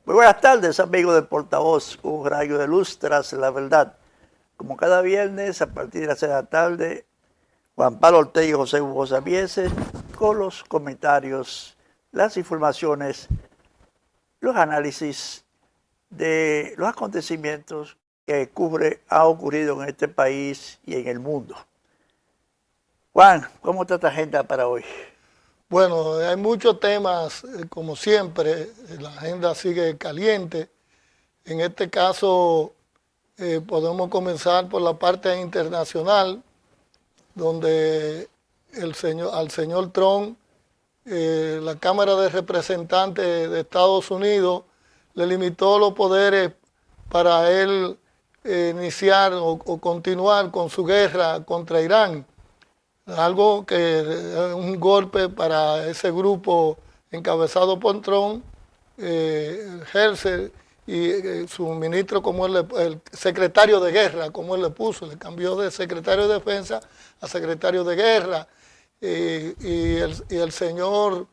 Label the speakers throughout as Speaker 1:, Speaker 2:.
Speaker 1: Muy buenas tardes, amigos de Portavoz, un rayo de luz tras la verdad. Como cada viernes, a partir de las 6 de la tarde, Juan Pablo Ortega y José Hugo Sabieses, con los comentarios, las informaciones, los análisis de los acontecimientos que ha ocurrido en este país y en el mundo. Juan, ¿cómo está tu agenda para hoy?
Speaker 2: Bueno, hay muchos temas, como siempre, la agenda sigue caliente. En este caso, podemos comenzar por la parte internacional, donde al señor Trump, la Cámara de Representantes de Estados Unidos le limitó los poderes para él iniciar o continuar con su guerra contra Irán. Algo que es un golpe para ese grupo encabezado por Trump, Herschel y su ministro, como el secretario de guerra, como él le puso, le cambió de secretario de defensa a secretario de guerra, y el señor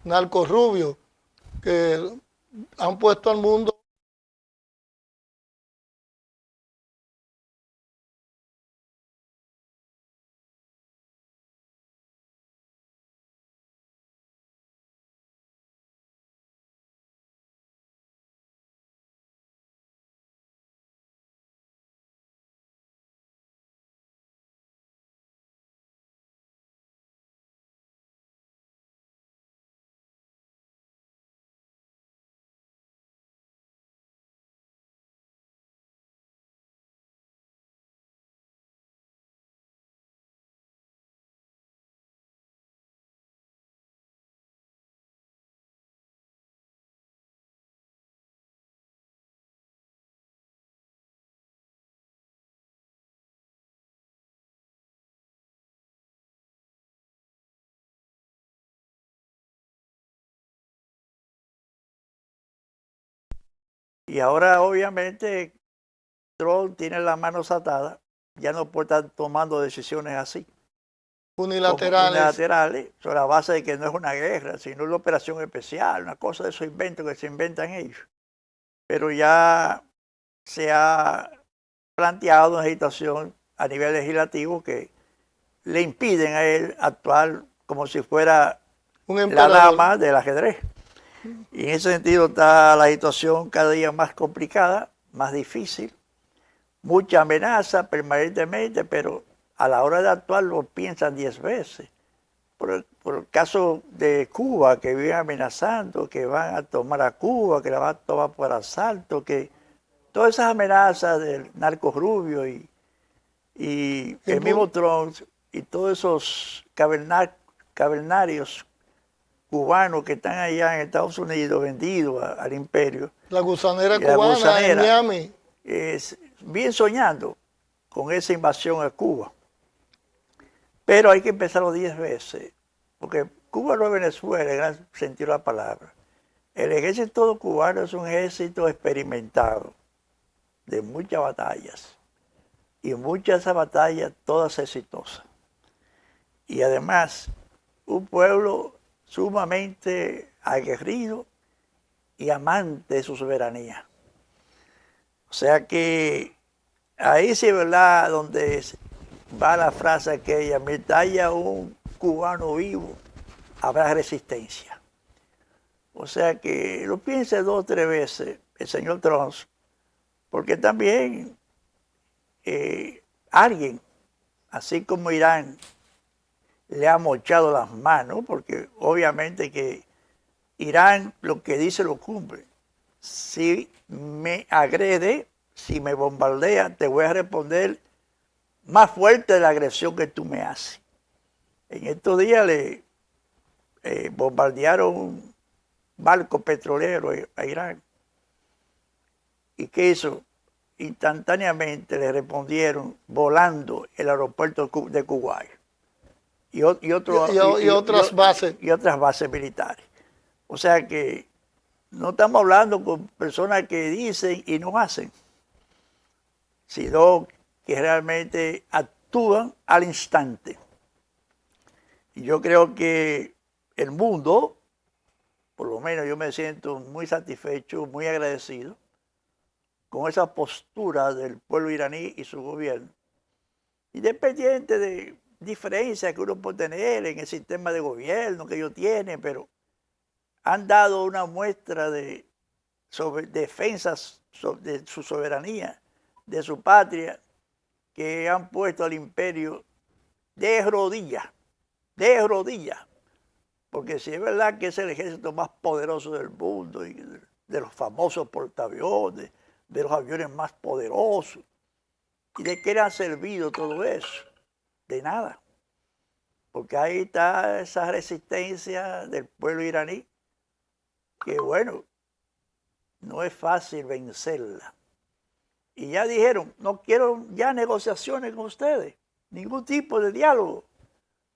Speaker 2: Narco Rubio, que han puesto al mundo.
Speaker 1: Y ahora, obviamente, Trump tiene las manos atadas, ya no puede estar tomando decisiones así, como unilaterales, sobre la base de que no es una guerra, sino una operación especial, una cosa de esos inventos que se inventan ellos. Pero ya se ha planteado una situación a nivel legislativo que le impiden a él actuar como si fuera la dama del ajedrez. Y en ese sentido está la situación cada día más complicada, más difícil, mucha amenaza permanentemente, pero a la hora de actuar lo piensan 10 veces. Por el caso de Cuba, que viven amenazando, que van a tomar a Cuba, que la van a tomar por asalto, que todas esas amenazas del narco rubio y el mismo Trump y todos esos cavernarios cubanos que están allá en Estados Unidos vendidos al imperio.
Speaker 2: La gusanera cubana en Miami.
Speaker 1: Bien soñando con esa invasión a Cuba. Pero hay que empezarlo 10 veces, porque Cuba no es Venezuela, en el gran sentido de la palabra. El ejército cubano es un ejército experimentado, de muchas batallas, y muchas de esas batallas todas exitosas. Y además, un pueblo sumamente aguerrido y amante de su soberanía. O sea que ahí sí es verdad donde va la frase aquella: mientras haya un cubano vivo, habrá resistencia. O sea que lo piense 2 o 3 veces el señor Trump, porque también alguien, así como Irán, le ha mochado las manos, porque obviamente que Irán lo que dice lo cumple. Si me agrede, si me bombardea, te voy a responder más fuerte de la agresión que tú me haces. En estos días le bombardearon un barco petrolero a Irán. ¿Y qué hizo? Instantáneamente le respondieron volando el aeropuerto de Kuwait y otras bases militares. O sea que no estamos hablando con personas que dicen y no hacen, sino que realmente actúan al instante. Y yo creo que el mundo por lo menos yo me siento muy satisfecho, muy agradecido con esa postura del pueblo iraní y su gobierno, independiente de diferencias que uno puede tener en el sistema de gobierno que ellos tienen, pero han dado una muestra de defensas de su soberanía, de su patria, que han puesto al imperio de rodillas, porque si es verdad que es el ejército más poderoso del mundo, y de los famosos portaaviones, de los aviones más poderosos, ¿y de qué le ha servido todo eso? De nada, porque ahí está esa resistencia del pueblo iraní, que bueno, no es fácil vencerla. Y ya dijeron, no quiero ya negociaciones con ustedes, ningún tipo de diálogo,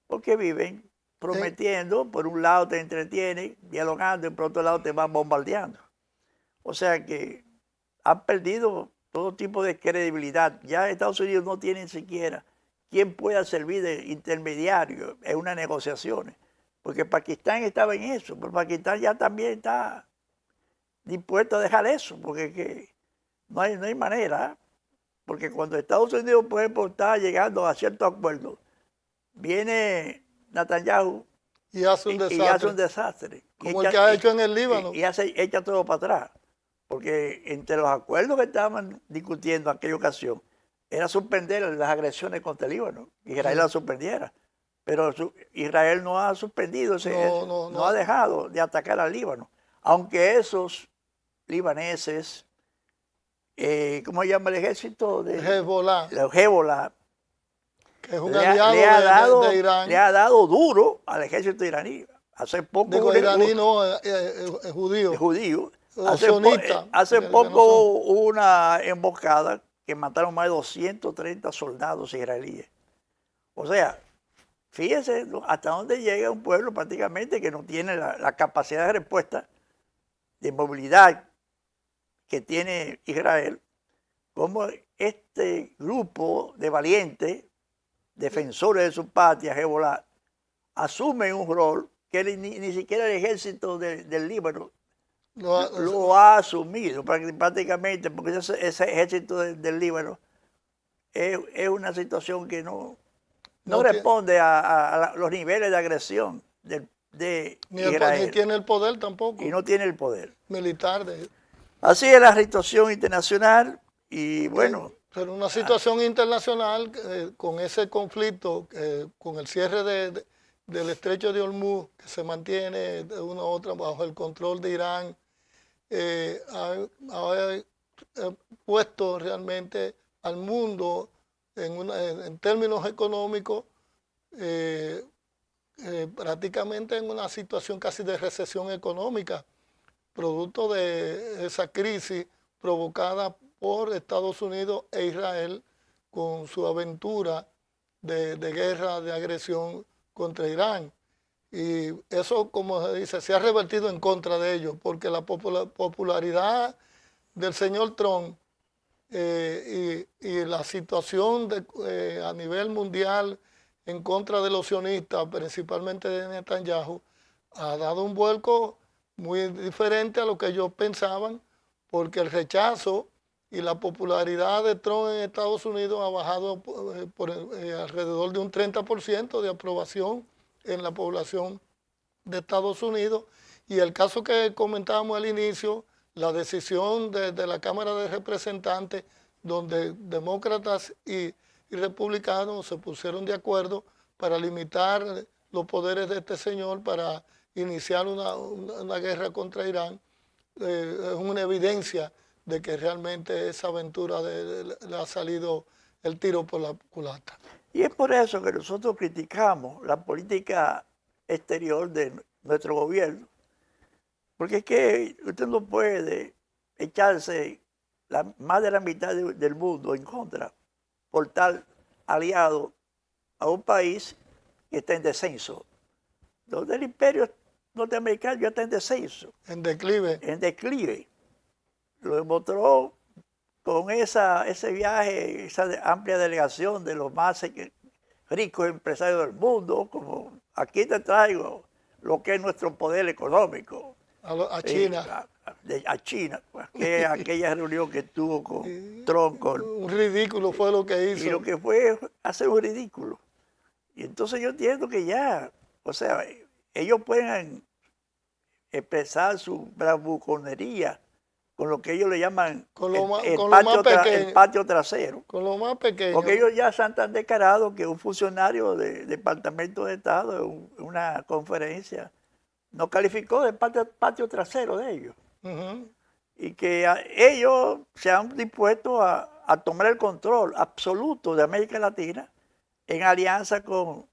Speaker 1: porque viven prometiendo, por un lado te entretienen, dialogando, y por otro lado te van bombardeando. O sea que han perdido todo tipo de credibilidad. Ya Estados Unidos no tiene ni siquiera quien pueda servir de intermediario en unas negociaciones, porque Pakistán estaba en eso, pero Pakistán ya también está dispuesto a dejar eso, porque no hay manera, porque cuando Estados Unidos, por ejemplo, está llegando a ciertos acuerdos, viene Netanyahu
Speaker 2: y hace un desastre.
Speaker 1: Como
Speaker 2: el que ha hecho en el Líbano.
Speaker 1: Y echa todo para atrás, porque entre los acuerdos que estaban discutiendo en aquella ocasión, era suspender las agresiones contra el Líbano, que Israel las suspendiera. Pero Israel no ha suspendido, no ha dejado de atacar al Líbano, aunque esos libaneses, ¿cómo se llama el ejército? Hezbollah,
Speaker 2: que es un aliado de Irán.
Speaker 1: Le ha dado duro al ejército iraní. Hace poco...
Speaker 2: iraní no, es judío.
Speaker 1: Es judío.
Speaker 2: Sionista,
Speaker 1: hace poco hubo una emboscada que mataron más de 230 soldados israelíes. O sea, fíjense hasta dónde llega un pueblo prácticamente que no tiene la capacidad de respuesta, de movilidad que tiene Israel, como este grupo de valientes, defensores de su patria, Hezbollah, asumen un rol que ni siquiera el ejército del Líbano lo ha asumido prácticamente, porque ese ejército del Líbano es una situación que no responde a los niveles de agresión de Israel.
Speaker 2: Ni tiene el poder tampoco.
Speaker 1: Y no tiene el poder
Speaker 2: militar.
Speaker 1: Así es la situación internacional y bueno.
Speaker 2: Pero una situación internacional con ese conflicto, con el cierre del estrecho de Hormuz, que se mantiene de una u otra bajo el control de Irán, ha puesto realmente al mundo en términos económicos prácticamente en una situación casi de recesión económica, producto de esa crisis provocada por Estados Unidos e Israel con su aventura de guerra, de agresión contra Irán. Y eso, como se dice, se ha revertido en contra de ellos, porque la popularidad del señor Trump y la situación a nivel mundial en contra de los sionistas, principalmente de Netanyahu, ha dado un vuelco muy diferente a lo que ellos pensaban, porque el rechazo y la popularidad de Trump en Estados Unidos ha bajado por alrededor de un 30% de aprobación en la población de Estados Unidos. Y el caso que comentábamos al inicio, la decisión de la Cámara de Representantes, donde demócratas y republicanos se pusieron de acuerdo para limitar los poderes de este señor para iniciar una guerra contra Irán, es una evidencia de que realmente esa aventura le ha salido el tiro por la culata.
Speaker 1: Y es por eso que nosotros criticamos la política exterior de nuestro gobierno, porque es que usted no puede echarse más de la mitad del mundo en contra por tal aliado a un país que está en descenso, donde el imperio norteamericano ya está en descenso.
Speaker 2: En declive.
Speaker 1: En declive. Lo demostró con ese viaje, esa amplia delegación de los más ricos empresarios del mundo, como aquí te traigo lo que es nuestro poder económico.
Speaker 2: a China.
Speaker 1: A China, aquella reunión que tuvo con Trump.
Speaker 2: Un ridículo fue lo que hizo.
Speaker 1: Y lo que fue hacer un ridículo. Y entonces yo entiendo que ya, o sea, ellos pueden expresar su bravuconería con lo que ellos le llaman el patio trasero.
Speaker 2: Con lo más pequeño.
Speaker 1: Porque ellos ya se han declarado que un funcionario del Departamento de Estado en una conferencia no calificó de patio trasero de ellos. Y que ellos se han dispuesto a tomar el control absoluto de América Latina en alianza con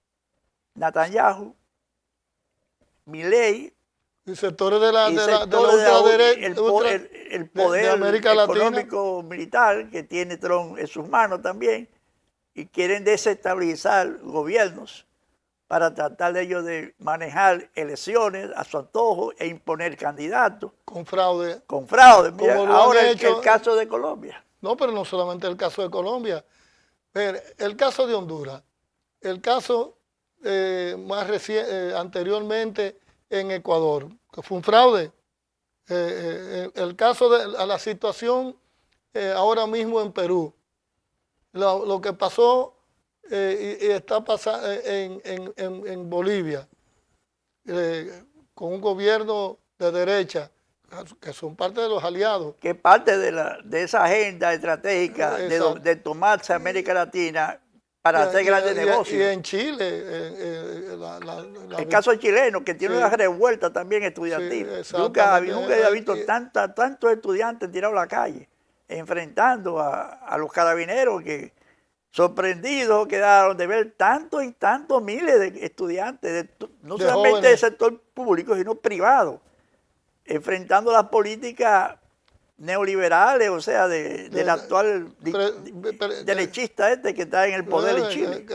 Speaker 1: Netanyahu, Milei,
Speaker 2: y sectores de la ultraderecha,
Speaker 1: el poder económico militar que tiene Trump en sus manos también, y quieren desestabilizar gobiernos para tratar de ellos de manejar elecciones a su antojo e imponer candidatos.
Speaker 2: Con fraude.
Speaker 1: Con fraude. Mira, ahora el caso de Colombia.
Speaker 2: No, pero no solamente el caso de Colombia. El caso de Honduras. El caso más reciente, anteriormente en Ecuador, que fue un fraude. El caso de la situación ahora mismo en Perú. Lo que pasó y está pasando en Bolivia, con un gobierno de derecha, que son parte de los aliados.
Speaker 1: Que parte de esa agenda estratégica de tomarse a América Latina para hacer grandes negocios.
Speaker 2: Y en Chile,
Speaker 1: el caso chileno, que tiene una revuelta también estudiantil. Nunca había visto tantos estudiantes tirados a la calle, enfrentando a los carabineros, que sorprendidos quedaron de ver tantos y tantos miles de estudiantes, no solamente del sector público, sino privado, enfrentando las políticas neoliberales, o sea, del actual derechista que está en el poder en Chile.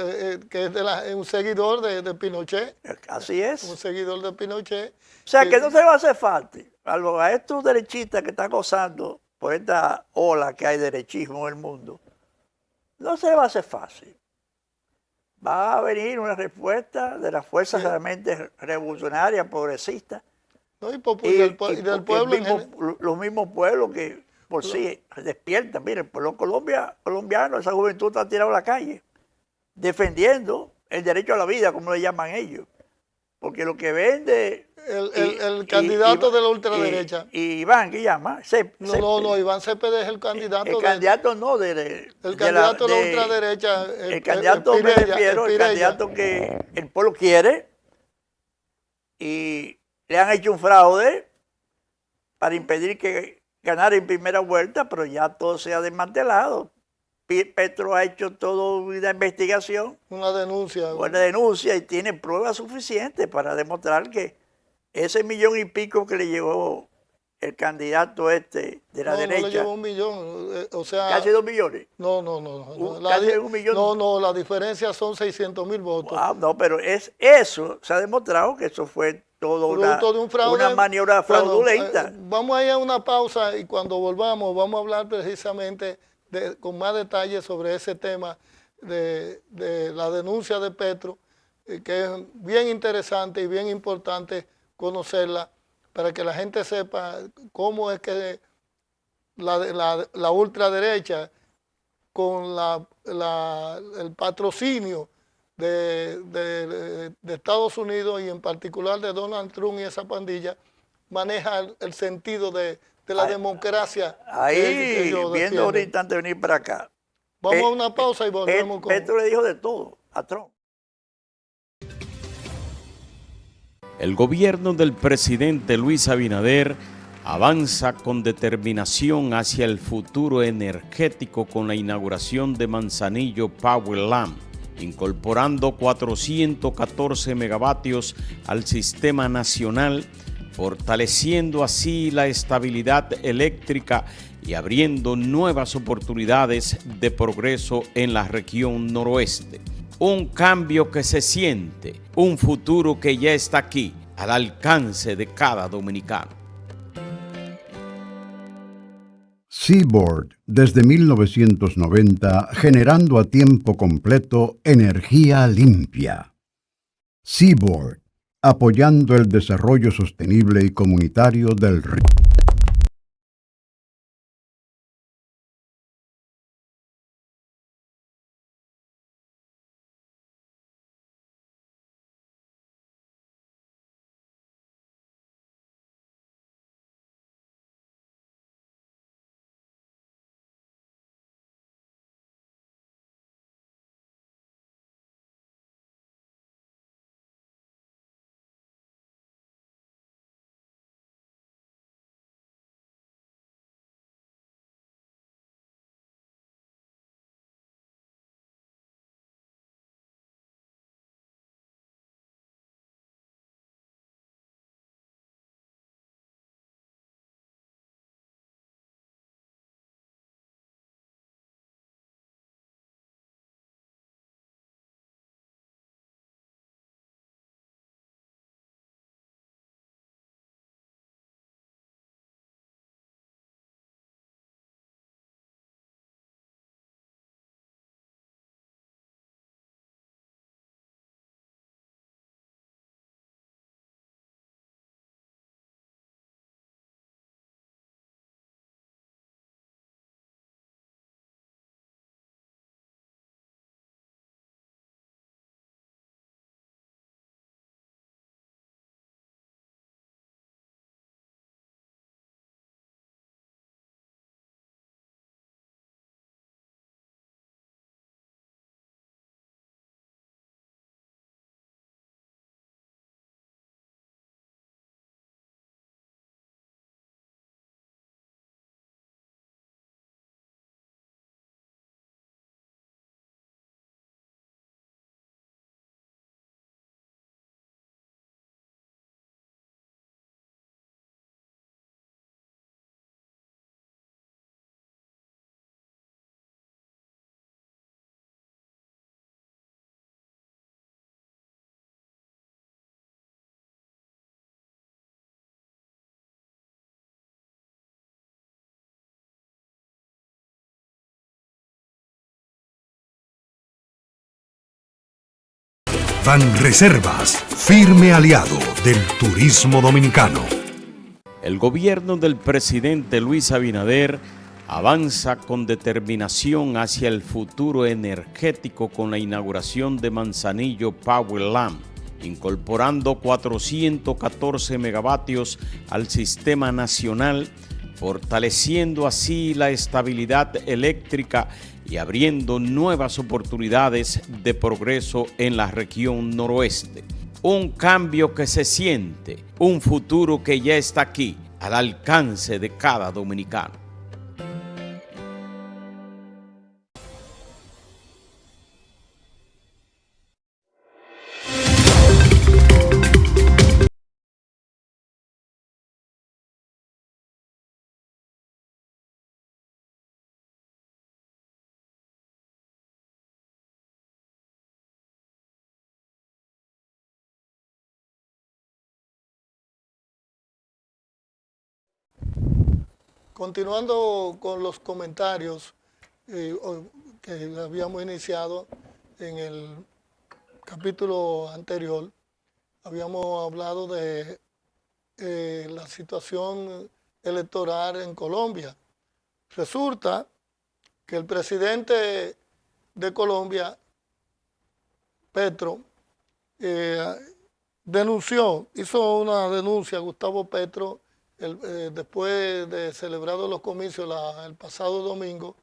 Speaker 2: Que es un seguidor de Pinochet.
Speaker 1: Así es.
Speaker 2: Un seguidor de Pinochet.
Speaker 1: O sea, que no se va a hacer fácil a estos derechistas que están gozando por esta ola que hay de derechismo en el mundo. No se va a hacer fácil. Va a venir una respuesta de las fuerzas realmente revolucionarias, progresistas.
Speaker 2: No, y del pueblo.
Speaker 1: Los mismos pueblos que por sí despiertan. Mire, el pueblo colombiano, esa juventud está tirada a la calle, defendiendo el derecho a la vida, como le llaman ellos. Porque lo que vende...
Speaker 2: El candidato de la ultraderecha.
Speaker 1: Y Iván, ¿qué llama?
Speaker 2: No, Iván Cepeda es el candidato.
Speaker 1: El candidato no,
Speaker 2: el candidato de la ultraderecha.
Speaker 1: El candidato, me refiero, el candidato que el pueblo quiere, y le han hecho un fraude para impedir que ganara en primera vuelta, pero ya todo se ha desmantelado. Petro ha hecho toda una investigación.
Speaker 2: Una denuncia.
Speaker 1: Una denuncia, y tiene pruebas suficientes para demostrar que ese 1,5 millones que le llevó el candidato de la derecha.
Speaker 2: No le llevó 1 millón, o sea...
Speaker 1: ¿Casi 2 millones?
Speaker 2: No.
Speaker 1: ¿Casi 1 millón?
Speaker 2: No, la diferencia son 600,000 votos.
Speaker 1: No, pero eso se ha demostrado que eso fue todo una maniobra fraudulenta.
Speaker 2: Vamos a ir a una pausa, y cuando volvamos vamos a hablar precisamente con más detalles sobre ese tema de la denuncia de Petro, que es bien interesante y bien importante conocerla, para que la gente sepa cómo es que la ultraderecha, con el patrocinio de Estados Unidos, y en particular de Donald Trump y esa pandilla, maneja el sentido de la democracia.
Speaker 1: Ahí, viendo ahorita antes de venir para acá.
Speaker 2: Vamos a una pausa y volvemos con...
Speaker 1: Petro le dijo de todo a Trump.
Speaker 3: El gobierno del presidente Luis Abinader avanza con determinación hacia el futuro energético con la inauguración de Manzanillo Powerland, incorporando 414 megavatios al sistema nacional, fortaleciendo así la estabilidad eléctrica y abriendo nuevas oportunidades de progreso en la región noroeste. Un cambio que se siente, un futuro que ya está aquí, al alcance de cada dominicano.
Speaker 4: Seaboard, desde 1990, generando a tiempo completo energía limpia. Seaboard, apoyando el desarrollo sostenible y comunitario del río.
Speaker 5: Banreservas, firme aliado del turismo dominicano.
Speaker 3: El gobierno del presidente Luis Abinader avanza con determinación hacia el futuro energético con la inauguración de Manzanillo Power Lamp, incorporando 414 megavatios al sistema nacional, fortaleciendo así la estabilidad eléctrica y abriendo nuevas oportunidades de progreso en la región noroeste. Un cambio que se siente, un futuro que ya está aquí, al alcance de cada dominicano.
Speaker 2: Continuando con los comentarios que habíamos iniciado en el capítulo anterior, habíamos hablado de la situación electoral en Colombia. Resulta que el presidente de Colombia, Petro, hizo una denuncia, Gustavo Petro, después de celebrados los comicios el pasado domingo,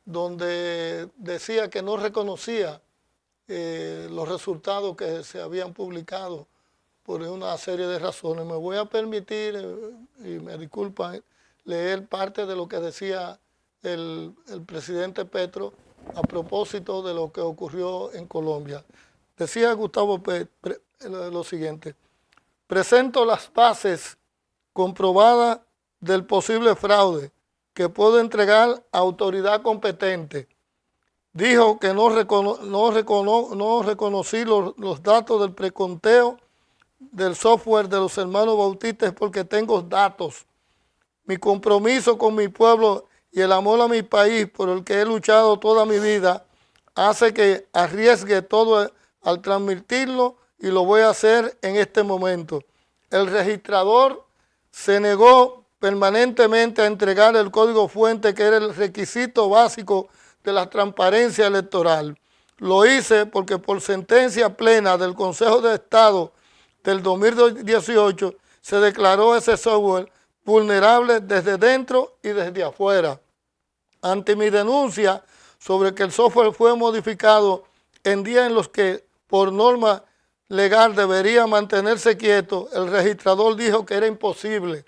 Speaker 2: donde decía que no reconocía los resultados que se habían publicado por una serie de razones. Me voy a permitir, y me disculpan, leer parte de lo que decía el presidente Petro a propósito de lo que ocurrió en Colombia. Decía Gustavo Petro lo siguiente: presento las bases comprobadas del posible fraude que puedo entregar a autoridad competente. Dijo que no reconocí los datos del preconteo del software de los hermanos bautistas porque tengo datos. Mi compromiso con mi pueblo y el amor a mi país por el que he luchado toda mi vida hace que arriesgue todo al transmitirlo y lo voy a hacer en este momento. El registrador se negó permanentemente a entregar el código fuente, que era el requisito básico de la transparencia electoral. Lo hice porque por sentencia plena del Consejo de Estado del 2018 se declaró ese software vulnerable desde dentro y desde afuera. Ante mi denuncia sobre que el software fue modificado en días en los que por norma legal debería mantenerse quieto, el registrador dijo que era imposible.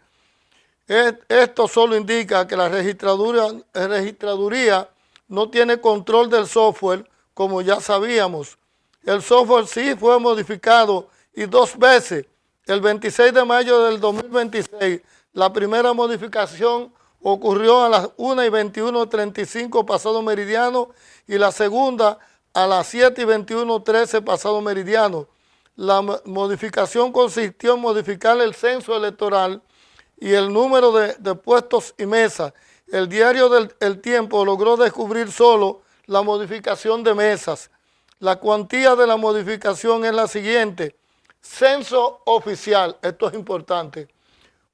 Speaker 2: Esto solo indica que la registraduría no tiene control del software, como ya sabíamos. El software sí fue modificado y 2 veces. El 26 de mayo del 2026, la primera modificación ocurrió a las 1:21:35 pasado meridiano y la segunda a las 7:21:13 pasado meridiano. La modificación consistió en modificar el censo electoral y el número de puestos y mesas. El diario El Tiempo logró descubrir solo la modificación de mesas. La cuantía de la modificación es la siguiente. Censo oficial, esto es importante,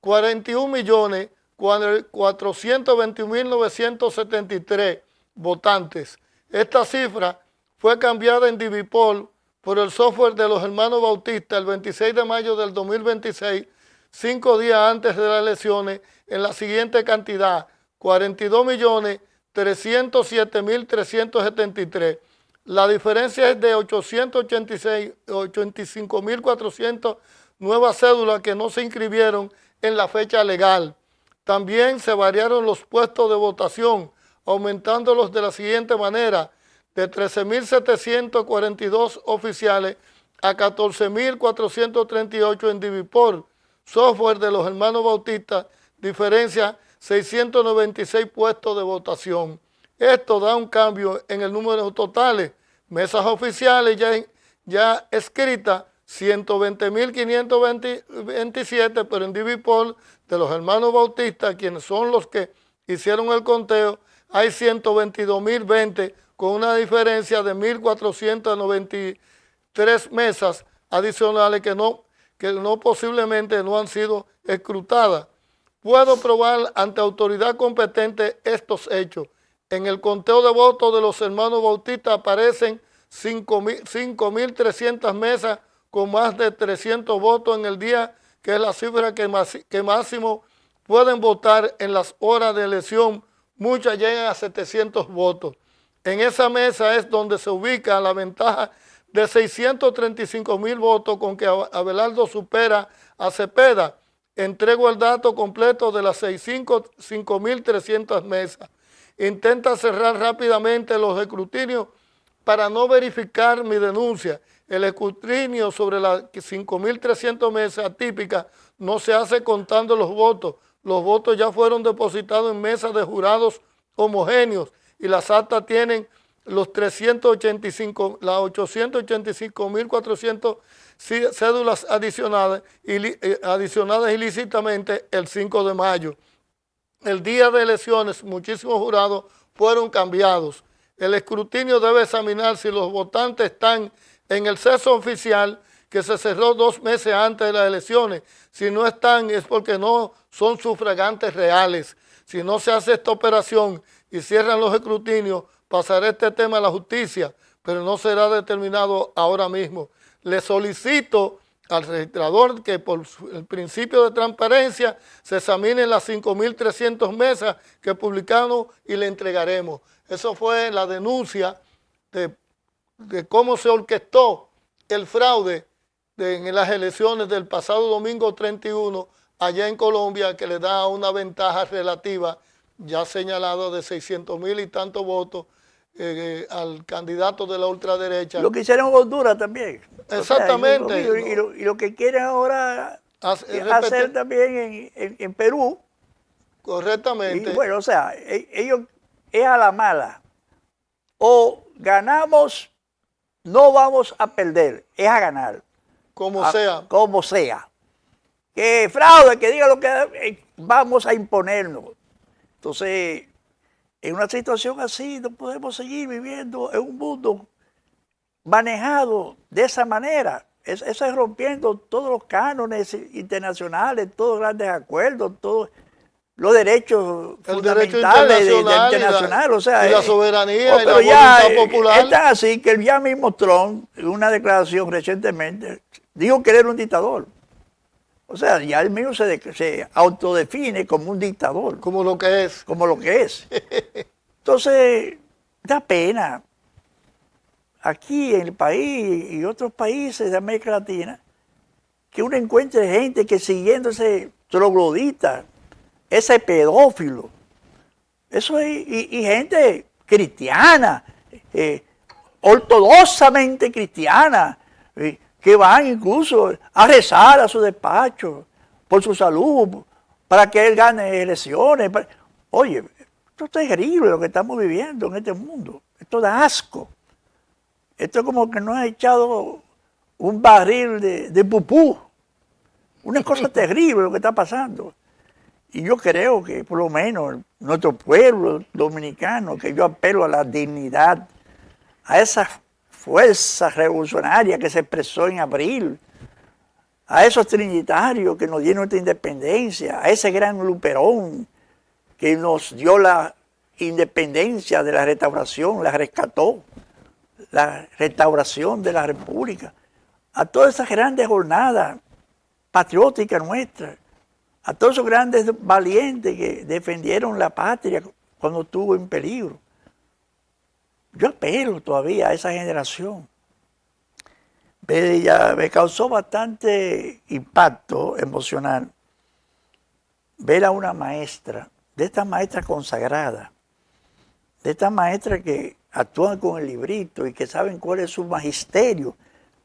Speaker 2: 41.421.973 votantes. Esta cifra fue cambiada en Divipol por el software de los hermanos Bautista el 26 de mayo del 2026, 5 días antes de las elecciones, en la siguiente cantidad: 42.307.373. La diferencia es de 85.400 nuevas cédulas que no se inscribieron en la fecha legal. También se variaron los puestos de votación, aumentándolos de la siguiente manera: de 13.742 oficiales a 14.438 en Divipol, software de los hermanos Bautista, diferencia 696 puestos de votación. Esto da un cambio en el número de totales. Mesas oficiales ya escritas, 120.527, pero en Divipol de los hermanos Bautista, quienes son los que hicieron el conteo, hay 122.020, con una diferencia de 1.493 mesas adicionales que no posiblemente no han sido escrutadas. Puedo probar ante autoridad competente estos hechos. En el conteo de votos de los hermanos Bautista aparecen 5.300 mesas con más de 300 votos en el día, que es la cifra que máximo pueden votar en las horas de elección. Muchas llegan a 700 votos. En esa mesa es donde se ubica la ventaja de 635.000 votos con que Abelardo supera a Cepeda. Entrego el dato completo de las 5.300 mesas. Intenta cerrar rápidamente los escrutinios para no verificar mi denuncia. El escrutinio sobre las 5.300 mesas típicas no se hace contando los votos. Los votos ya fueron depositados en mesas de jurados homogéneos y las actas tienen las 885.400 cédulas adicionadas ilícitamente el 5 de mayo. El día de elecciones, muchísimos jurados fueron cambiados. El escrutinio debe examinar si los votantes están en el censo oficial, que se cerró 2 meses antes de las elecciones. Si no están, es porque no son sufragantes reales. Si no se hace esta operación y cierran los escrutinios, pasará este tema a la justicia, pero no será determinado ahora mismo. Le solicito al registrador que por el principio de transparencia se examinen las 5.300 mesas que publicamos y le entregaremos. Eso fue la denuncia de cómo se orquestó el fraude en las elecciones del pasado domingo 31 allá en Colombia, que le da una ventaja relativa ya señalada de 600.000 y tantos votos al candidato de la ultraderecha.
Speaker 1: Lo que hicieron en Honduras también.
Speaker 2: Exactamente.
Speaker 1: O sea, y lo que quieren ahora hacer también en Perú.
Speaker 2: Correctamente.
Speaker 1: Y bueno, o sea, ellos es a la mala. O ganamos, no vamos a perder, es a ganar.
Speaker 2: Como sea.
Speaker 1: Como sea. Que fraude, que diga lo que vamos a imponernos. Entonces, en una situación así no podemos seguir viviendo en un mundo manejado de esa manera. eso es rompiendo todos los cánones internacionales, todos los grandes acuerdos, todos los derechos fundamentales internacionales, o sea,
Speaker 2: y la soberanía y la
Speaker 1: ya,
Speaker 2: voluntad popular.
Speaker 1: Es tan así que ya mismo Trump, en una declaración recientemente, dijo que él era un dictador. O sea, ya él mismo se autodefine como un dictador.
Speaker 2: Como lo que es.
Speaker 1: Como lo que es. Entonces, da pena. Aquí en el país y otros países de América Latina, que uno encuentre gente que siguiendo ese troglodita, ese pedófilo, eso es, y gente cristiana, ortodoxamente cristiana, que van incluso a rezar a su despacho por su salud, para que él gane elecciones. Oye, esto es terrible lo que estamos viviendo en este mundo. Esto da asco. Esto es como que nos ha echado un barril de pupú. Una cosa terrible lo que está pasando. Y yo creo que por lo menos nuestro pueblo dominicano, que yo apelo a la dignidad, a esa fuerza revolucionaria que se expresó en abril, a esos trinitarios que nos dieron nuestra independencia, a ese gran Luperón que nos dio la independencia de la restauración, la rescató, la restauración de la República, a todas esas grandes jornadas patrióticas nuestras, a todos esos grandes valientes que defendieron la patria cuando estuvo en peligro. Yo apelo todavía a esa generación. Me causó bastante impacto emocional ver a una maestra, de estas maestras consagradas, de estas maestras que actúan con el librito y que saben cuál es su magisterio,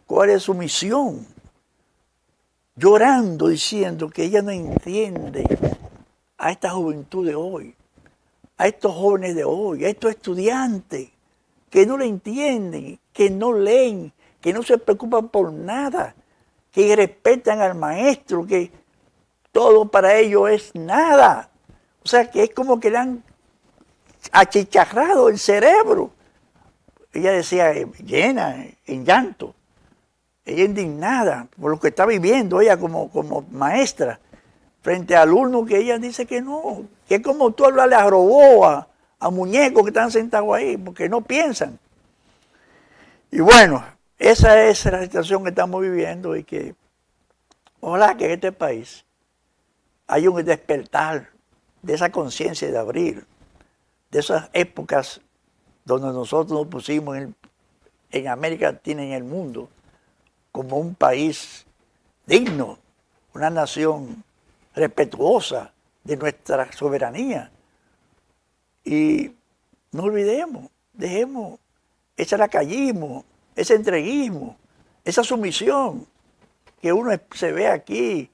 Speaker 1: cuál es su misión, llorando diciendo que ella no entiende a esta juventud de hoy, a estos jóvenes de hoy, a estos estudiantes que no le entienden, que no leen, que no se preocupan por nada, que respetan al maestro, que todo para ellos es nada. O sea, que es como que le han achicharrado el cerebro. Ella decía, llena, en llanto, ella indignada por lo que está viviendo ella como maestra, frente a alumnos que ella dice que no, que es como tú hablarle a robots, a muñecos que están sentados ahí, porque no piensan. Y bueno, esa es la situación que estamos viviendo y que ojalá que en este país haya un despertar de esa conciencia de abril, de esas épocas donde nosotros nos pusimos en América Latina y en el mundo como un país digno, una nación respetuosa de nuestra soberanía. Y no olvidemos, dejemos ese lacayismo, ese entreguismo, esa sumisión que uno se ve aquí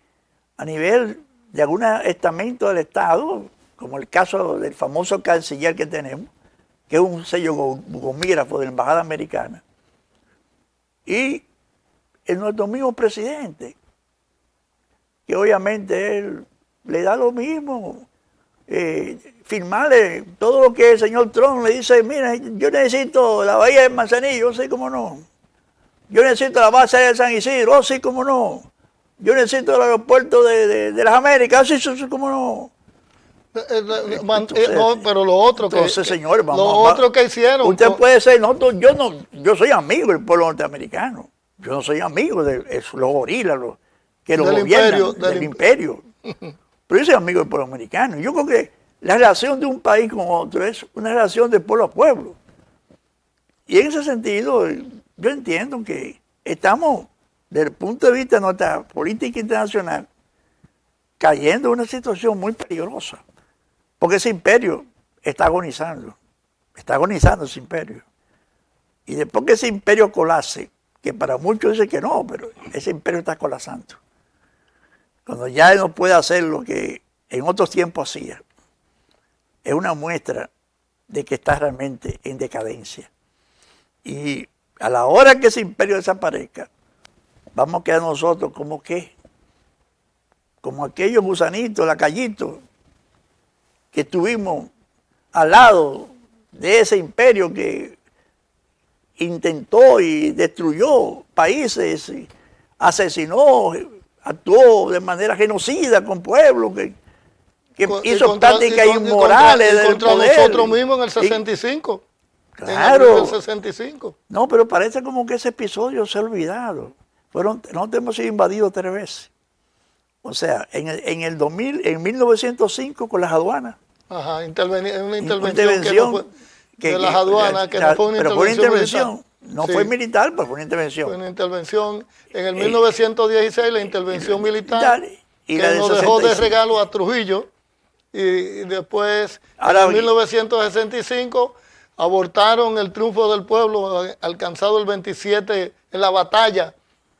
Speaker 1: a nivel de algún estamento del Estado, como el caso del famoso canciller que tenemos, que es un sello gomígrafo de la Embajada Americana, y en nuestro mismo presidente, que obviamente él le da lo mismo, firmarle todo lo que el señor Trump le dice, mira, yo necesito la bahía de Manzanillo, sí, cómo no. Yo necesito la base de San Isidro, sí, cómo no. Yo necesito el aeropuerto de las Américas, sí, cómo no.
Speaker 2: Entonces, no, pero lo otro
Speaker 1: señor,
Speaker 2: que hicieron.
Speaker 1: Usted puede ser, yo soy amigo del pueblo norteamericano. Yo no soy amigo de los gorilas, que los gobiernan, del imperio. Pero yo soy amigo del pueblo americano. Yo creo que la relación de un país con otro es una relación de pueblo a pueblo. Y en ese sentido, yo entiendo que estamos, desde el punto de vista de nuestra política internacional, cayendo en una situación muy peligrosa. Porque ese imperio está agonizando ese imperio. Y después que ese imperio colapse, que para muchos dicen que no, pero ese imperio está colapsando. Cuando ya él no puede hacer lo que en otros tiempos hacía, es una muestra de que está realmente en decadencia. Y a la hora que ese imperio desaparezca, vamos a quedar nosotros como qué, como aquellos gusanitos, lacayitos, que estuvimos al lado de ese imperio que intentó y destruyó países asesinó, actuó de manera genocida con pueblos, que hizo prácticas inmorales del
Speaker 2: contra
Speaker 1: poder.
Speaker 2: Nosotros mismos en el 65.
Speaker 1: Claro.
Speaker 2: En el 65.
Speaker 1: No, pero parece como que ese episodio se ha olvidado. Nosotros hemos sido invadidos 3 veces. O sea, en 1905 con las aduanas.
Speaker 2: Ajá, una intervención de las aduanas, que no fue una intervención militar.
Speaker 1: No fue militar, pero fue una intervención.
Speaker 2: Fue una intervención en el 1916, la intervención militar,
Speaker 1: y
Speaker 2: que nos dejó de regalo a Trujillo, y después, en 1965, abortaron el triunfo del pueblo alcanzado el 27 en la batalla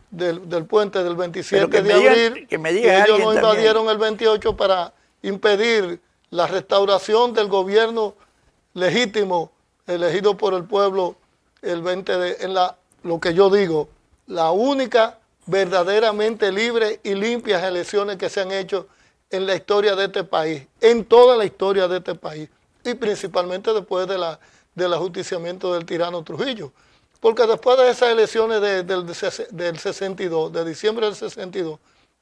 Speaker 2: del puente del 27 de abril,
Speaker 1: que
Speaker 2: ellos no invadieron el 28 para impedir la restauración del gobierno legítimo elegido por el pueblo el 20 lo que yo digo, la única verdaderamente libre y limpias elecciones que se han hecho en la historia de este país, en toda la historia de este país, y principalmente después del ajusticiamiento del tirano Trujillo. Porque después de esas elecciones del 62, de diciembre del 62,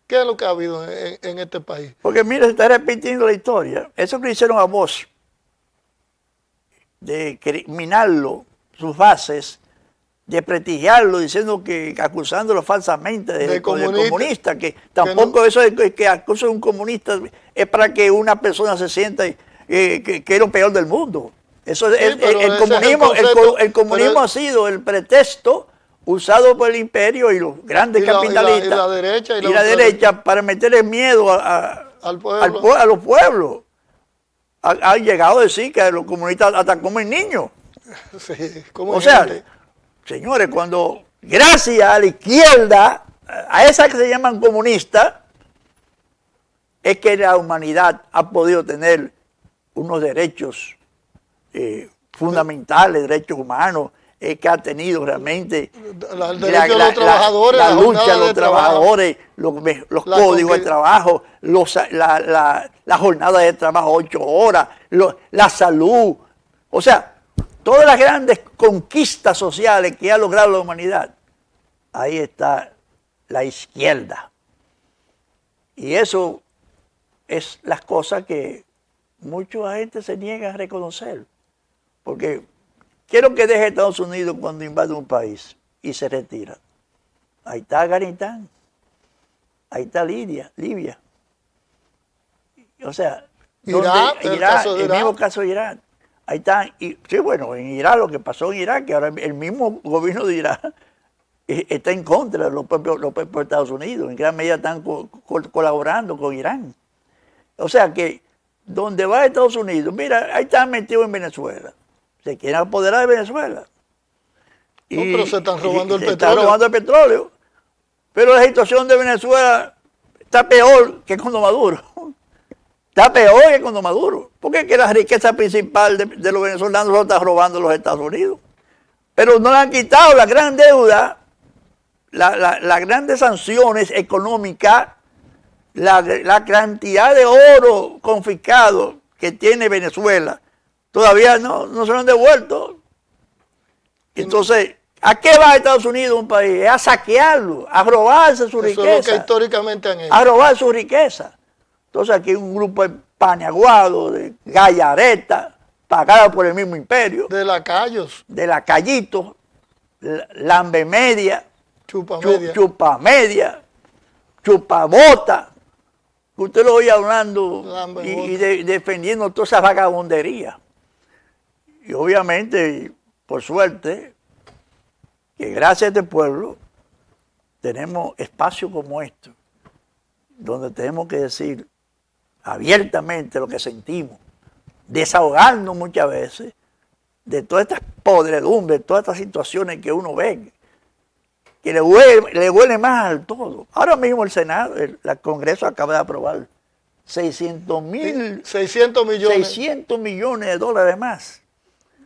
Speaker 2: ¿qué es lo que ha habido en este país?
Speaker 1: Porque mira, se está repitiendo la historia. Eso que le hicieron a Bosch, de minarlo, sus bases, de prestigiarlo, diciendo acusándolo falsamente de comunista, que tampoco eso es que acusa a un comunista es para que una persona se sienta que es lo peor del mundo. Eso sí, el comunismo ha sido el pretexto usado por el imperio y los grandes capitalistas
Speaker 2: y la
Speaker 1: derecha para meterle miedo a los pueblos. Han llegado a decir que los comunistas hasta comen niños.
Speaker 2: Sí,
Speaker 1: o sea, señores, cuando gracias a la izquierda, a esas que se llaman comunistas, es que la humanidad ha podido tener unos derechos fundamentales, derechos humanos, que ha tenido realmente
Speaker 2: la lucha
Speaker 1: de los trabajadores, los códigos de trabajo, la jornada de trabajo 8 horas, la salud, o sea, todas las grandes conquistas sociales que ha logrado la humanidad, ahí está la izquierda. Y eso es las cosas que mucha gente se niega a reconocer. Porque quiero que deje Estados Unidos cuando invade un país y se retira. Ahí está Afganistán, ahí está Libia. O sea,
Speaker 2: Irak,
Speaker 1: el mismo caso de Irak. Ahí está, sí, bueno, en Irak, lo que pasó en Irak, que ahora el mismo gobierno de Irak está en contra de los propios Estados Unidos, en gran medida están colaborando con Irán. O sea que donde va Estados Unidos, mira, ahí están metidos en Venezuela. Se quieren apoderar de Venezuela.
Speaker 2: Pero se están robando el petróleo.
Speaker 1: Están robando el petróleo. Pero la situación de Venezuela está peor que cuando Maduro. Está peor que cuando Maduro. Porque es que la riqueza principal de los venezolanos lo están robando los Estados Unidos. Pero no le han quitado la gran deuda, las grandes sanciones económicas, la cantidad de oro confiscado que tiene Venezuela. Todavía no se lo han devuelto. Entonces, ¿a qué va Estados Unidos un país? Es a saquearlo, a robarse su riqueza.
Speaker 2: Eso es lo que históricamente han hecho.
Speaker 1: A robar su riqueza. Entonces aquí hay un grupo de paniaguados, de gallaretas, pagados por el mismo imperio.
Speaker 2: De lacayos.
Speaker 1: De lacayitos, lambemedia, chupamedia, chupabota. Usted lo oye hablando y defendiendo toda esa vagabundería. Y obviamente, por suerte, que gracias a este pueblo tenemos espacios como estos, donde tenemos que decir abiertamente lo que sentimos, desahogarnos muchas veces de todas estas podredumbres, todas estas situaciones que uno ve, que le huele más al todo. Ahora mismo el Senado, el Congreso acaba de aprobar 600 millones de dólares más.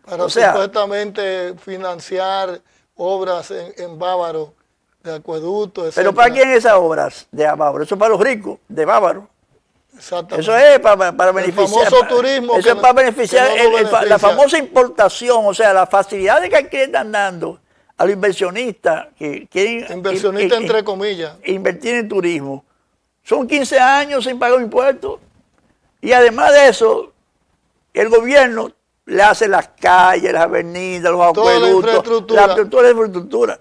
Speaker 2: Para supuestamente financiar obras en Bávaro, de acueducto, etc.
Speaker 1: ¿Pero para quién esas obras de Bávaro? Eso es para los ricos de Bávaro.
Speaker 2: Exactamente.
Speaker 1: Eso es para beneficiar.
Speaker 2: El famoso turismo.
Speaker 1: Eso es para beneficiar la famosa importación, o sea, las facilidades que aquí están dando a los inversionistas que quieren
Speaker 2: inversionistas entre comillas,
Speaker 1: invertir en turismo. Son 15 años sin pagar impuestos. Y además de eso, el gobierno le hace las calles, las avenidas, los acueductos, toda la infraestructura.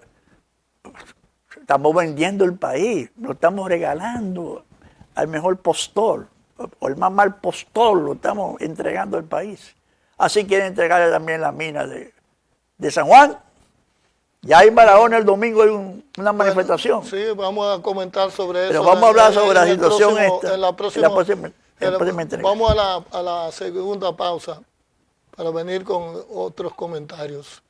Speaker 1: Estamos vendiendo el país, lo estamos regalando al mejor postor, o el más mal postor, lo estamos entregando al país. Así quieren entregarle también la mina de San Juan. Ya en Barahona el domingo hay una manifestación.
Speaker 2: Sí, vamos a comentar sobre eso.
Speaker 1: Pero vamos a hablar sobre la situación
Speaker 2: en la próxima
Speaker 1: entrega.
Speaker 2: Vamos a la segunda pausa para venir con otros comentarios.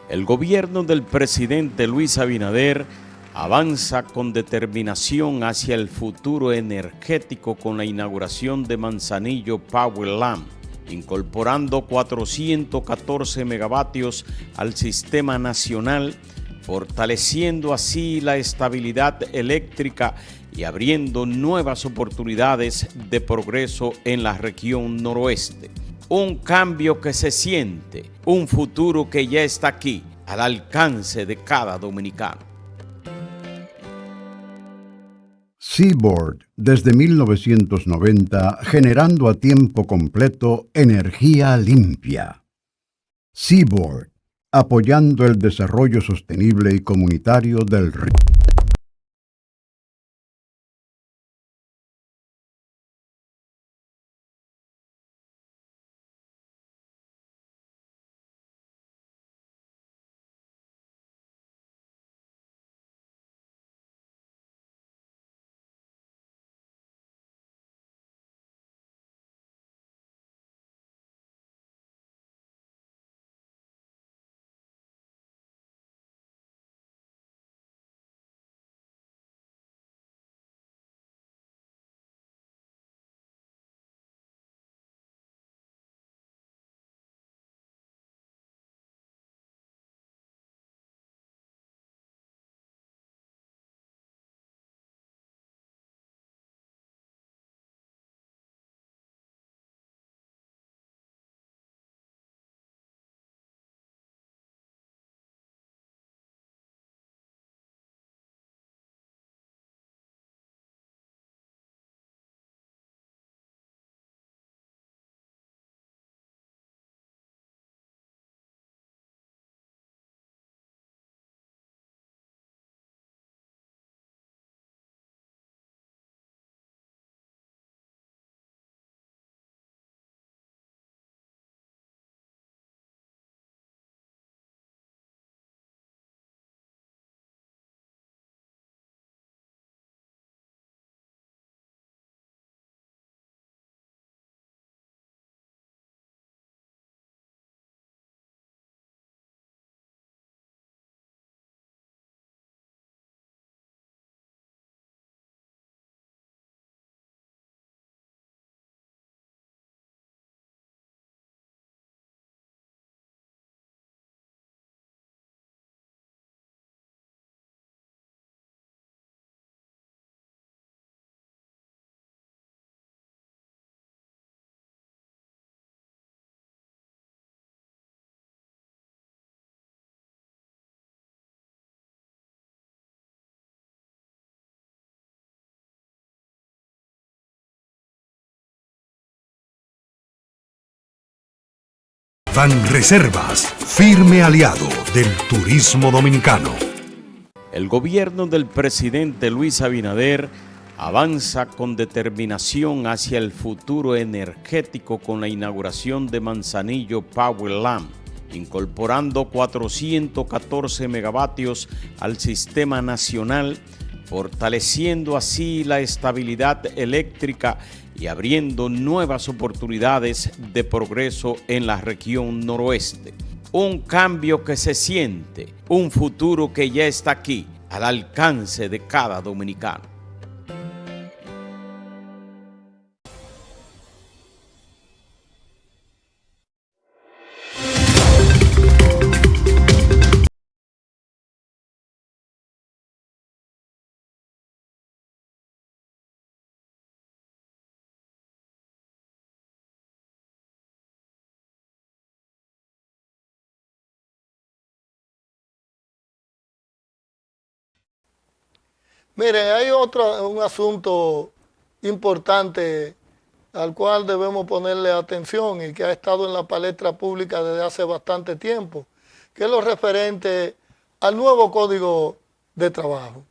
Speaker 3: El gobierno del presidente Luis Abinader avanza con determinación hacia el futuro energético con la inauguración de Manzanillo Power Lamp, incorporando 414 megavatios al sistema nacional, fortaleciendo así la estabilidad eléctrica y abriendo nuevas oportunidades de progreso en la región noroeste. Un cambio que se siente, un futuro que ya está aquí, al alcance de cada dominicano.
Speaker 4: Seaboard, desde 1990, generando a tiempo completo energía limpia. Seaboard, apoyando el desarrollo sostenible y comunitario del río.
Speaker 5: Banreservas, firme aliado del turismo dominicano.
Speaker 3: El gobierno del presidente Luis Abinader avanza con determinación hacia el futuro energético con la inauguración de Manzanillo Power Lamp, incorporando 414 megavatios al sistema nacional, fortaleciendo así la estabilidad eléctrica y abriendo nuevas oportunidades de progreso en la región noroeste. Un cambio que se siente, un futuro que ya está aquí, al alcance de cada dominicano.
Speaker 2: Mire, hay un asunto importante al cual debemos ponerle atención y que ha estado en la palestra pública desde hace bastante tiempo, que es lo referente al nuevo Código de Trabajo.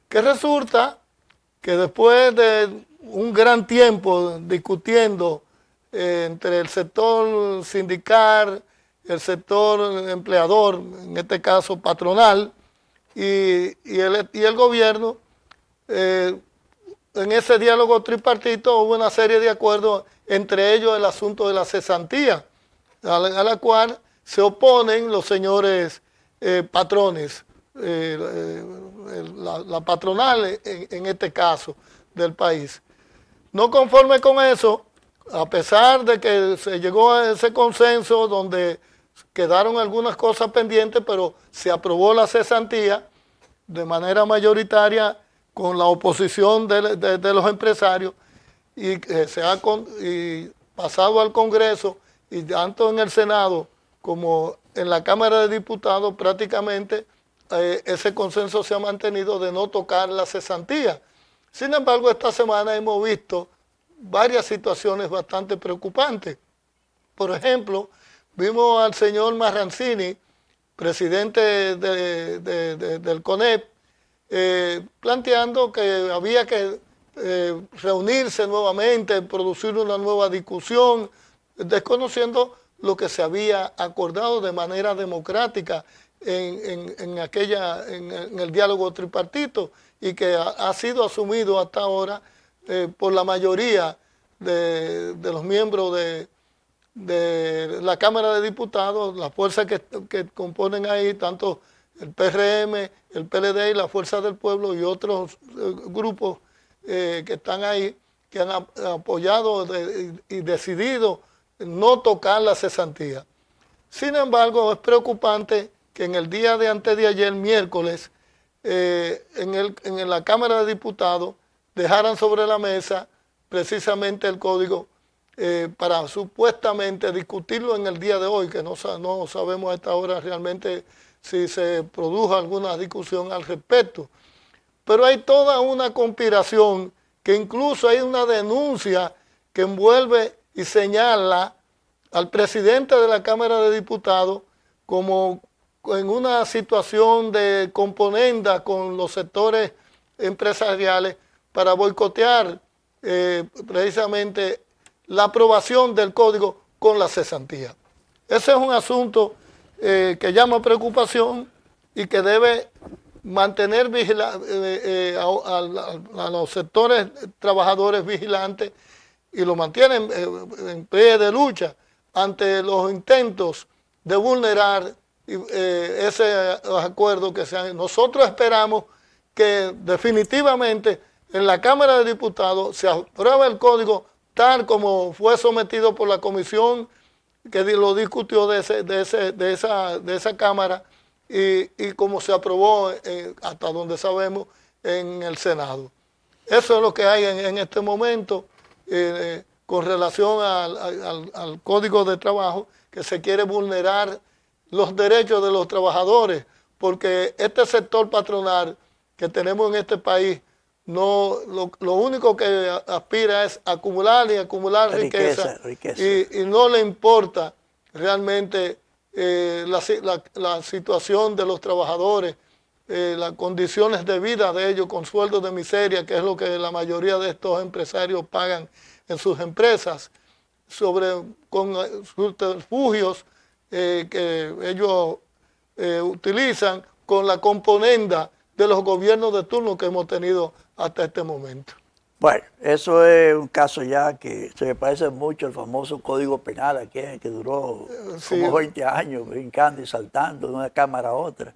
Speaker 2: Que resulta que después de un gran tiempo discutiendo entre el sector sindical, el sector empleador, en este caso patronal, y el gobierno, en ese diálogo tripartito hubo una serie de acuerdos, entre ellos el asunto de la cesantía, a la cual se oponen los señores patrones, la patronal en este caso del país. No conforme con eso, a pesar de que se llegó a ese consenso donde quedaron algunas cosas pendientes, pero se aprobó la cesantía de manera mayoritaria con la oposición de los empresarios y se ha pasado al Congreso y tanto en el Senado como en la Cámara de Diputados prácticamente ese consenso se ha mantenido de no tocar la cesantía. Sin embargo, esta semana hemos visto varias situaciones bastante preocupantes. Por ejemplo, vimos al señor Marrancini, presidente del CONEP, planteando que había que reunirse nuevamente, producir una nueva discusión, desconociendo lo que se había acordado de manera democrática en el diálogo tripartito y que ha sido asumido hasta ahora por la mayoría de los miembros de la Cámara de Diputados, las fuerzas que componen ahí, tanto el PRM, el PLD y la Fuerza del Pueblo y otros grupos que están ahí, que han apoyado y decidido no tocar la cesantía. Sin embargo, es preocupante que en el día de antes de ayer, miércoles, en la Cámara de Diputados dejaran sobre la mesa precisamente el código para supuestamente discutirlo en el día de hoy, que no sabemos a esta hora realmente si se produjo alguna discusión al respecto. Pero hay toda una conspiración que incluso hay una denuncia que envuelve y señala al presidente de la Cámara de Diputados como en una situación de componenda con los sectores empresariales para boicotear precisamente la aprobación del código con la cesantía. Ese es un asunto que llama preocupación y que debe mantener a los sectores trabajadores vigilantes y lo mantienen en pie de lucha ante los intentos de vulnerar ese acuerdo que se han. Nosotros esperamos que definitivamente en la Cámara de Diputados se apruebe el código tal como fue sometido por la comisión que lo discutió de esa Cámara y como se aprobó hasta donde sabemos en el Senado. Eso es lo que hay en este momento con relación al Código de Trabajo, que se quiere vulnerar los derechos de los trabajadores, porque este sector patronal que tenemos en este país, lo único que aspira es acumular y acumular riqueza. Y no le importa realmente la situación de los trabajadores, las condiciones de vida de ellos con sueldos de miseria, que es lo que la mayoría de estos empresarios pagan en sus empresas, con subterfugios que ellos utilizan con la componenda de los gobiernos de turno que hemos tenido hasta este momento.
Speaker 1: Bueno, eso es un caso ya que se me parece mucho al famoso Código Penal, aquel que duró como 20 años brincando y saltando de una cámara a otra,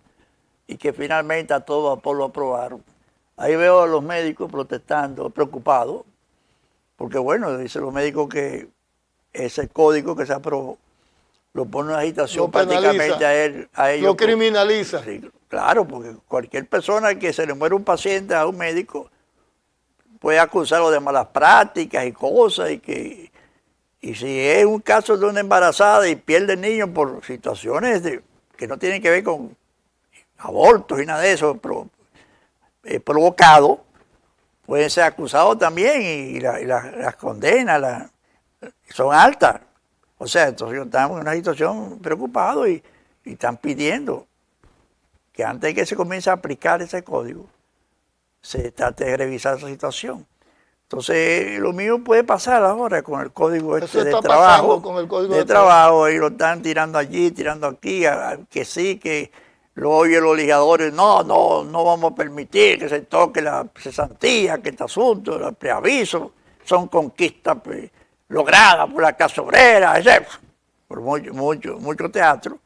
Speaker 1: y que finalmente a todo vapor lo aprobaron. Ahí veo a los médicos protestando, preocupados, porque bueno, dicen los médicos que ese código que se aprobó lo pone en agitación prácticamente a ellos.
Speaker 2: Lo criminaliza.
Speaker 1: Sí, claro, porque cualquier persona que se le muere un paciente a un médico puede acusarlo de malas prácticas y cosas, y si es un caso de una embarazada y pierde el niño por situaciones que no tienen que ver con abortos y nada de eso, pero provocados, pueden ser acusados también y las condenas son altas. O sea, entonces estamos en una situación preocupados y están pidiendo que antes de que se comience a aplicar ese código, se trate de revisar esa situación. Entonces, lo mismo puede pasar ahora con el código de trabajo.
Speaker 2: Con el código
Speaker 1: de trabajo, y lo están tirando allí, tirando aquí, que sí, que lo oyen los ligadores, no vamos a permitir que se toque la cesantía, que este asunto, los preavisos, son conquistas logradas por la clase obrera, etc. Por mucho teatro.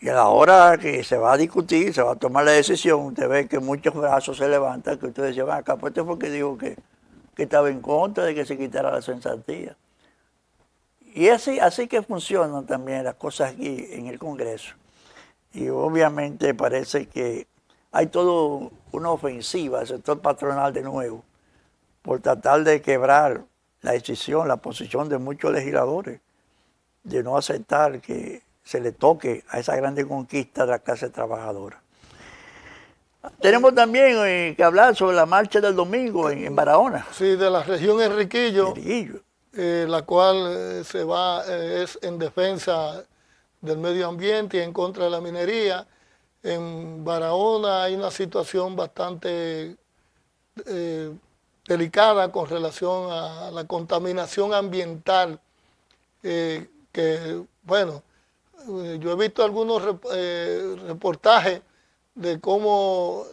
Speaker 1: Y a la hora que se va a discutir, se va a tomar la decisión, usted ve que muchos brazos se levantan, que ustedes se van acá, pues este fue que dijo que estaba en contra de que se quitara la cesantía. Y así que funcionan también las cosas aquí en el Congreso. Y obviamente parece que hay toda una ofensiva al sector patronal de nuevo por tratar de quebrar la decisión, la posición de muchos legisladores de no aceptar que se le toque a esa grande conquista de la clase trabajadora. Tenemos también que hablar sobre la marcha del domingo en Barahona.
Speaker 2: Sí, de la región Enriquillo. La cual es en defensa del medio ambiente y en contra de la minería. En Barahona hay una situación bastante delicada con relación a la contaminación ambiental, bueno, yo he visto algunos reportajes de cómo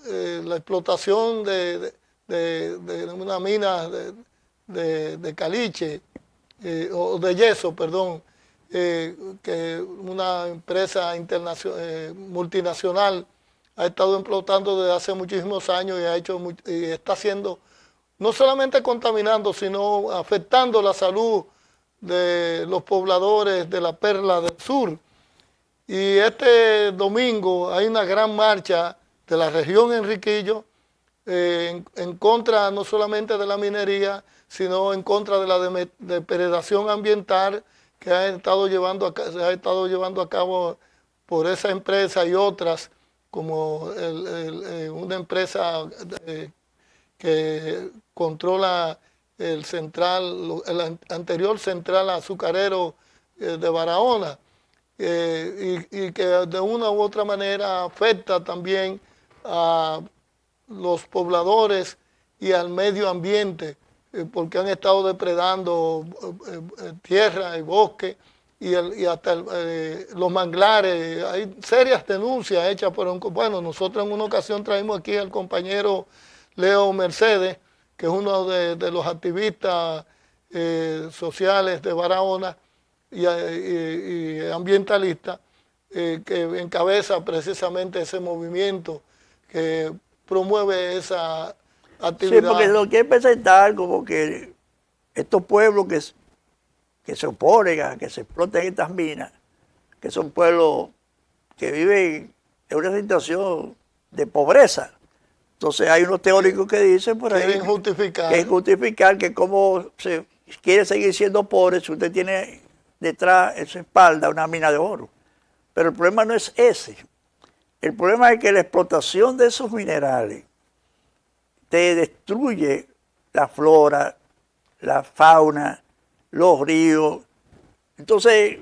Speaker 2: la explotación de una mina de caliche, o de yeso, perdón, que una empresa multinacional ha estado explotando desde hace muchísimos años y está haciendo, no solamente contaminando, sino afectando la salud de los pobladores de la Perla del Sur. Y este domingo hay una gran marcha de la región Enriquillo en contra no solamente de la minería, sino en contra de la depredación ambiental que se ha estado llevando a cabo por esa empresa y otras, como una empresa que controla el anterior central azucarero de Barahona, y que de una u otra manera afecta también a los pobladores y al medio ambiente, porque han estado depredando tierra y bosque y hasta los manglares. Hay serias denuncias hechas por bueno, nosotros en una ocasión traímos aquí al compañero Leo Mercedes, que es uno de los activistas sociales de Barahona y ambientalista, que encabeza precisamente ese movimiento que promueve esa actividad.
Speaker 1: Sí, porque lo quiere presentar como que estos pueblos que se oponen a que se exploten estas minas, que son pueblos que viven en una situación de pobreza. Entonces hay unos teóricos que dicen por ahí justificar que como se quiere seguir siendo pobre si usted tiene detrás en su espalda una mina de oro. Pero el problema no es ese. El problema es que la explotación de esos minerales te destruye la flora, la fauna, los ríos. Entonces,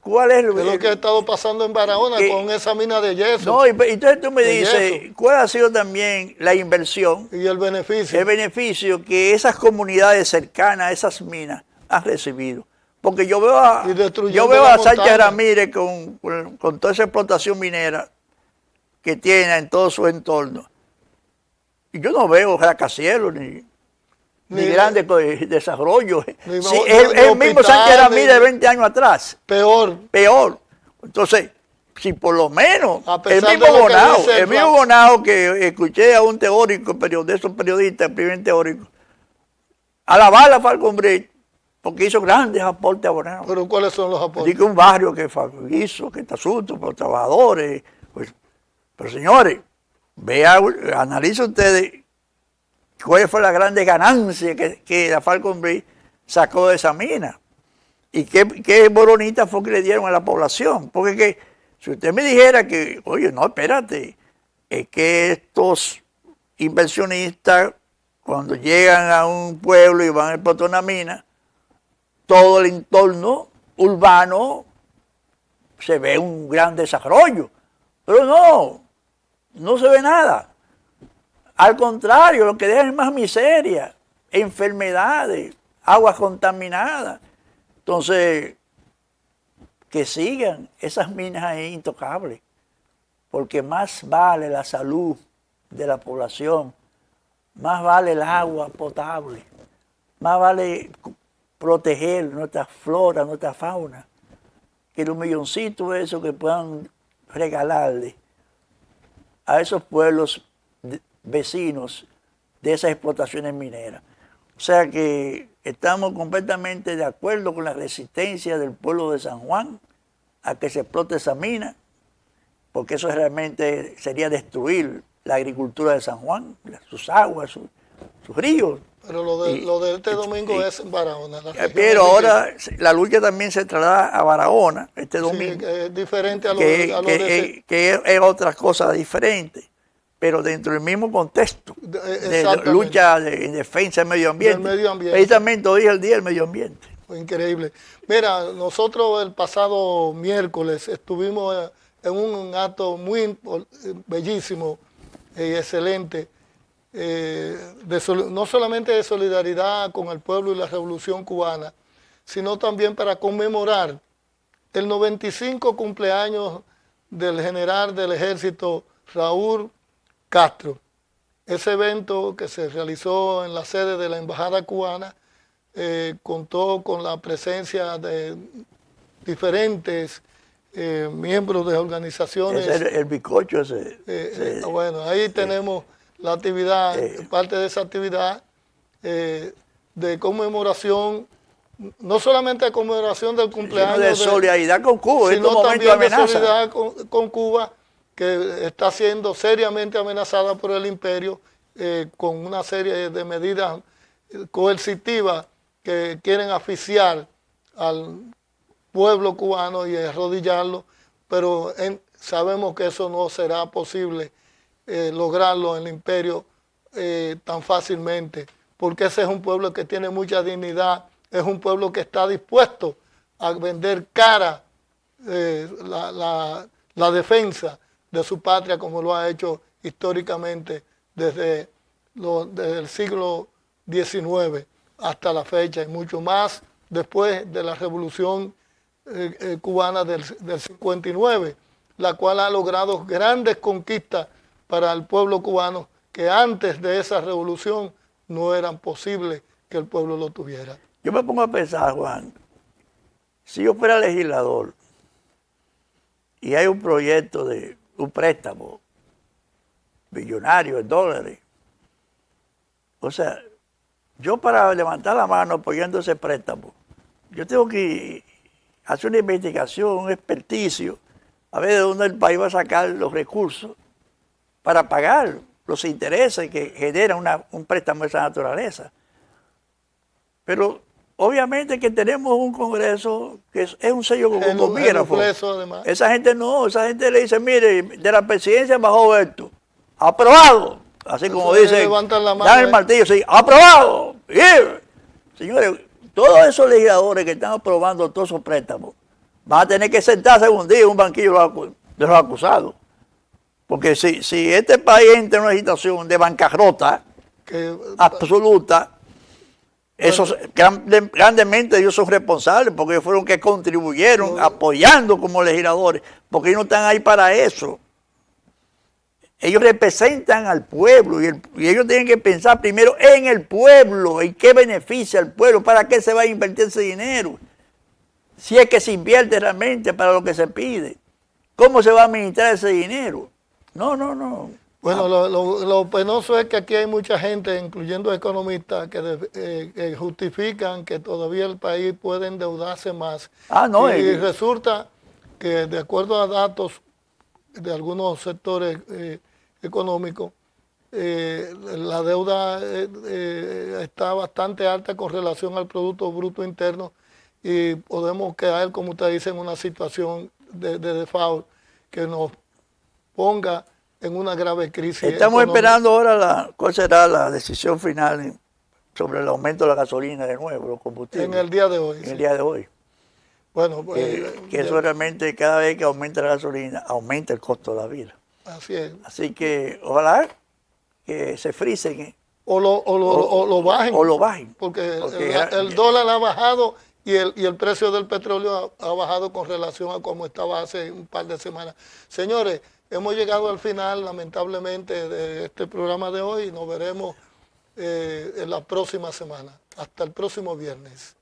Speaker 1: ¿cuál es
Speaker 2: lo que ha estado pasando en Barahona con esa mina de yeso?
Speaker 1: No, y entonces tú me dices, ¿cuál ha sido también la inversión?
Speaker 2: Y el beneficio.
Speaker 1: El beneficio que esas comunidades cercanas a esas minas han recibido. Porque yo veo a Sánchez Ramírez con toda esa explotación minera que tiene en todo su entorno. Y yo no veo rascacielos ni grandes desarrollos. El mismo Sánchez Ramírez de 20 años atrás.
Speaker 2: Peor.
Speaker 1: Entonces, si por lo menos el mismo Bonao que escuché a un teórico, de esos periodistas, el primer teórico, alabar a Falcon Bridge, porque hizo grandes aportes a Bonao.
Speaker 2: ¿Pero cuáles son los aportes?
Speaker 1: Digo, un barrio que hizo, que está asunto por los trabajadores. Pues, pero señores, analicen ustedes cuál fue la grande ganancia que la Falcon Bridge sacó de esa mina. Y qué boronita fue que le dieron a la población. Porque si usted me dijera que, oye, no, espérate, es que estos inversionistas, cuando llegan a un pueblo y van a explotar una mina, todo el entorno urbano se ve un gran desarrollo. Pero no se ve nada. Al contrario, lo que dejan es más miseria, enfermedades, aguas contaminadas. Entonces, que sigan esas minas ahí intocables, porque más vale la salud de la población, más vale el agua potable, más vale proteger nuestra flora, nuestra fauna, que los milloncitos esos que puedan regalarle a esos pueblos vecinos de esas explotaciones mineras. O sea que estamos completamente de acuerdo con la resistencia del pueblo de San Juan a que se explote esa mina, porque eso realmente sería destruir la agricultura de San Juan, sus aguas, sus ríos.
Speaker 2: Pero lo de este domingo es en Barahona.
Speaker 1: Pero ahora la lucha también se traslada a Barahona este domingo.
Speaker 2: Sí, que es diferente a lo
Speaker 1: que es otra cosa diferente, pero dentro del mismo contexto de lucha en defensa del medio ambiente. Precisamente hoy es el Día del Medio Ambiente.
Speaker 2: Increíble. Mira, nosotros el pasado miércoles estuvimos en un acto muy bellísimo y excelente, no solamente de solidaridad con el pueblo y la Revolución Cubana, sino también para conmemorar el 95 cumpleaños del general del ejército Raúl Castro. Ese evento que se realizó en la sede de la Embajada Cubana contó con la presencia de diferentes miembros de organizaciones.
Speaker 1: El bizcocho ese.
Speaker 2: Bueno, ahí tenemos la actividad, parte de esa actividad de conmemoración, no solamente de conmemoración del cumpleaños,
Speaker 1: sino de solidaridad con Cuba,
Speaker 2: sino también de solidaridad con Cuba, que está siendo seriamente amenazada por el imperio con una serie de medidas coercitivas que quieren asfixiar al pueblo cubano y arrodillarlo, pero sabemos que eso no será posible lograrlo en el imperio tan fácilmente, porque ese es un pueblo que tiene mucha dignidad, es un pueblo que está dispuesto a vender cara la defensa de su patria, como lo ha hecho históricamente desde el siglo XIX hasta la fecha, y mucho más después de la Revolución Cubana del 59, la cual ha logrado grandes conquistas para el pueblo cubano que antes de esa revolución no eran posibles que el pueblo lo tuviera.
Speaker 1: Yo me pongo a pensar, Juan, si yo fuera legislador y hay un proyecto de un préstamo billonario en dólares, o sea, yo para levantar la mano apoyando ese préstamo, yo tengo que hacer una investigación, un experticio, a ver de dónde el país va a sacar los recursos para pagar los intereses que genera un préstamo de esa naturaleza. Pero obviamente que tenemos un Congreso que es un sello gobierno. Esa gente le dice, mire, de la presidencia bajó esto, aprobado. Así como dice, dan el martillo, sí, aprobado. Yeah. Señores, todos esos legisladores que están aprobando todos esos préstamos van a tener que sentarse un día en un banquillo de los acusados. Porque si este país entra en una situación de bancarrota absoluta, esos grandemente ellos son responsables porque ellos fueron que contribuyeron apoyando como legisladores, porque ellos no están ahí para eso. Ellos representan al pueblo y ellos tienen que pensar primero en el pueblo, en qué beneficia al pueblo, para qué se va a invertir ese dinero, si es que se invierte realmente para lo que se pide, cómo se va a administrar ese dinero. No.
Speaker 2: Bueno, lo penoso es que aquí hay mucha gente, incluyendo economistas, que justifican que todavía el país puede endeudarse más. Y resulta que, de acuerdo a datos de algunos sectores económicos, la deuda está bastante alta con relación al Producto Bruto Interno y podemos quedar, como usted dice, en una situación de default que nos ponga en una grave crisis.
Speaker 1: Estamos
Speaker 2: económica.
Speaker 1: esperando ahora cuál será la decisión final sobre el aumento de la gasolina de nuevo, los combustibles.
Speaker 2: En el día de hoy.
Speaker 1: En
Speaker 2: sí.
Speaker 1: el día de hoy.
Speaker 2: Bueno, pues,
Speaker 1: Que eso realmente, cada vez que aumenta la gasolina, aumenta el costo de la vida.
Speaker 2: así es.
Speaker 1: Así que ojalá que se frisen.
Speaker 2: O lo bajen.
Speaker 1: O lo bajen.
Speaker 2: Porque
Speaker 1: Porque
Speaker 2: el dólar ha bajado y el precio del petróleo ha bajado con relación a cómo estaba hace un par de semanas. Señores, hemos llegado al final, lamentablemente, de este programa de hoy y nos veremos en la próxima semana. Hasta el próximo viernes.